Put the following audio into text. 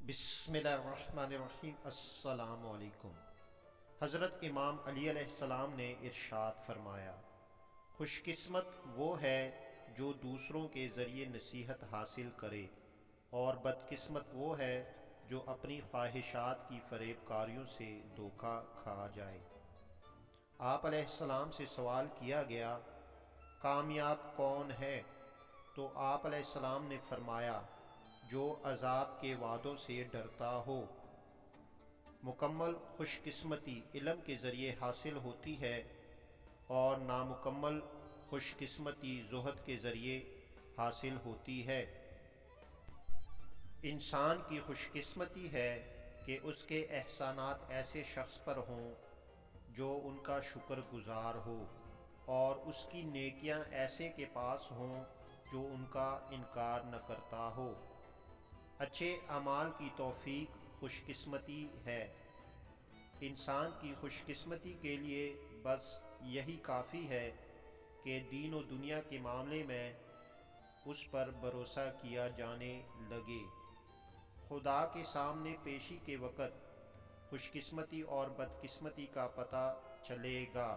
بسم اللہ الرحمن الرحیم۔ السلام علیکم۔ حضرت امام علی علیہ السلام نے ارشاد فرمایا، خوش قسمت وہ ہے جو دوسروں کے ذریعے نصیحت حاصل کرے، اور بد قسمت وہ ہے جو اپنی خواہشات کی فریب کاریوں سے دھوکہ کھا جائے۔ آپ علیہ السلام سے سوال کیا گیا، کامیاب کون ہے؟ تو آپ علیہ السلام نے فرمایا، جو عذاب کے وعدوں سے ڈرتا ہو۔ مکمل خوش قسمتی علم کے ذریعے حاصل ہوتی ہے، اور نامکمل خوش قسمتی زہد کے ذریعے حاصل ہوتی ہے۔ انسان کی خوش قسمتی ہے کہ اس کے احسانات ایسے شخص پر ہوں جو ان کا شکر گزار ہو، اور اس کی نیکیاں ایسے کے پاس ہوں جو ان کا انکار نہ کرتا ہو۔ اچھے اعمال کی توفیق خوش قسمتی ہے۔ انسان کی خوش قسمتی کے لیے بس یہی کافی ہے کہ دین و دنیا کے معاملے میں اس پر بھروسہ کیا جانے لگے۔ خدا کے سامنے پیشی کے وقت خوش قسمتی اور بد قسمتی کا پتہ چلے گا۔